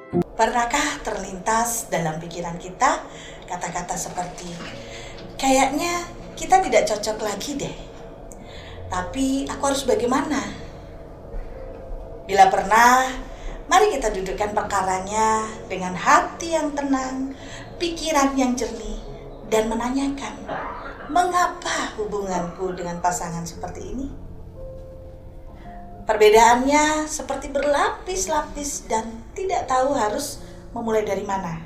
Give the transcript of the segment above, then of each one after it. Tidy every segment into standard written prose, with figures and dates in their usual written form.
Pernahkah terlintas dalam pikiran kita kata-kata seperti, kayaknya kita tidak cocok lagi deh, tapi aku harus bagaimana? Bila pernah, mari kita dudukkan perkaranya dengan hati yang tenang, pikiran yang jernih, dan menanyakan, mengapa hubunganku dengan pasangan seperti ini? Perbedaannya seperti berlapis-lapis dan tidak tahu harus memulai dari mana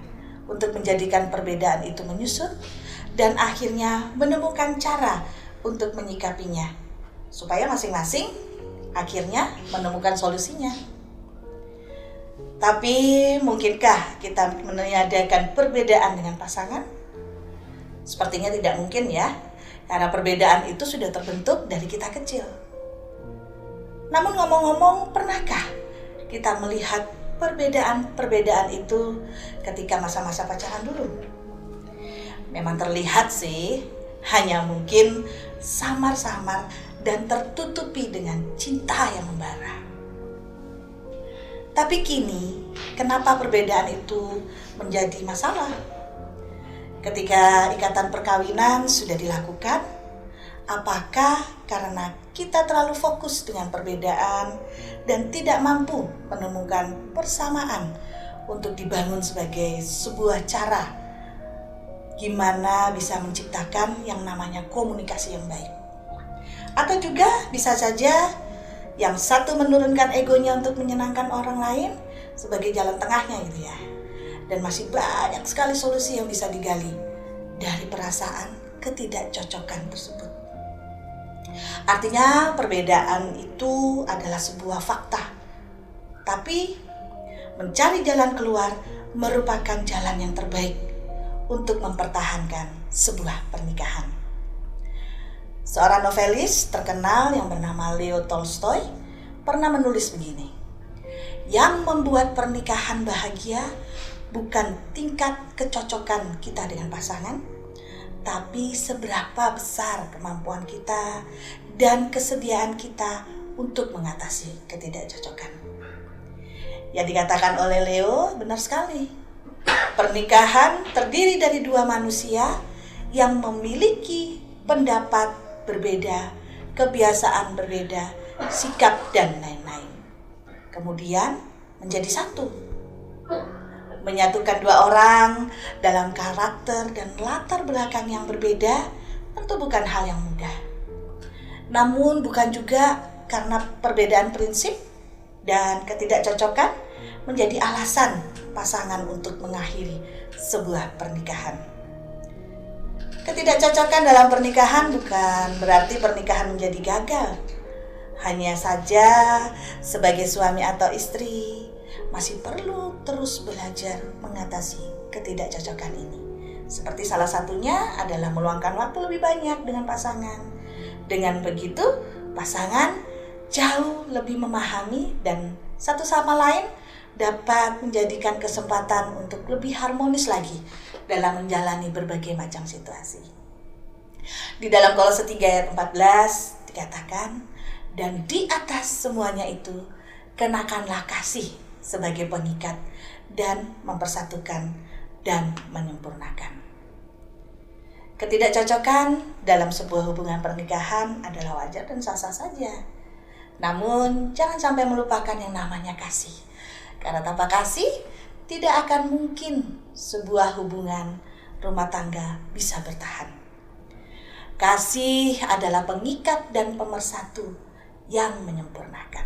untuk menjadikan perbedaan itu menyusut dan akhirnya menemukan cara untuk menyikapinya supaya masing-masing akhirnya menemukan solusinya. Tapi mungkinkah kita meniadakan perbedaan dengan pasangan? Sepertinya tidak mungkin ya, karena perbedaan itu sudah terbentuk dari kita kecil. Namun ngomong-ngomong, pernahkah kita melihat perbedaan-perbedaan itu ketika masa-masa pacaran dulu? Memang terlihat sih, hanya mungkin samar-samar dan tertutupi dengan cinta yang membara. Tapi kini, kenapa perbedaan itu menjadi masalah? Ketika ikatan perkawinan sudah dilakukan, apakah karena kita terlalu fokus dengan perbedaan dan tidak mampu menemukan persamaan untuk dibangun sebagai sebuah cara gimana bisa menciptakan yang namanya komunikasi yang baik? Atau juga bisa saja yang satu menurunkan egonya untuk menyenangkan orang lain sebagai jalan tengahnya gitu ya. Dan masih banyak sekali solusi yang bisa digali dari perasaan ketidakcocokan tersebut. Artinya perbedaan itu adalah sebuah fakta. Tapi mencari jalan keluar merupakan jalan yang terbaik untuk mempertahankan sebuah pernikahan. Seorang novelis terkenal yang bernama Leo Tolstoy pernah menulis begini, yang membuat pernikahan bahagia bukan tingkat kecocokan kita dengan pasangan, tapi seberapa besar kemampuan kita dan kesediaan kita untuk mengatasi ketidakcocokan. Yang dikatakan oleh Leo benar sekali. Pernikahan terdiri dari dua manusia yang memiliki pendapat berbeda, kebiasaan berbeda, sikap dan lain-lain. Kemudian menjadi satu. Menyatukan dua orang dalam karakter dan latar belakang yang berbeda tentu bukan hal yang mudah. Namun bukan juga karena perbedaan prinsip dan ketidakcocokan menjadi alasan pasangan untuk mengakhiri sebuah pernikahan. Ketidakcocokan dalam pernikahan bukan berarti pernikahan menjadi gagal. Hanya saja sebagai suami atau istri masih perlu terus belajar mengatasi ketidakcocokan ini. Seperti salah satunya adalah meluangkan waktu lebih banyak dengan pasangan. Dengan begitu, pasangan jauh lebih memahami dan satu sama lain dapat menjadikan kesempatan untuk lebih harmonis lagi dalam menjalani berbagai macam situasi. Di dalam Kolose 3 ayat 14 dikatakan, dan di atas semuanya itu kenakanlah kasih sebagai pengikat dan mempersatukan dan menyempurnakan. Ketidakcocokan dalam sebuah hubungan pernikahan adalah wajar dan sah-sah saja. Namun jangan sampai melupakan yang namanya kasih. Karena tanpa kasih tidak akan mungkin sebuah hubungan rumah tangga bisa bertahan. Kasih adalah pengikat dan pemersatu yang menyempurnakan.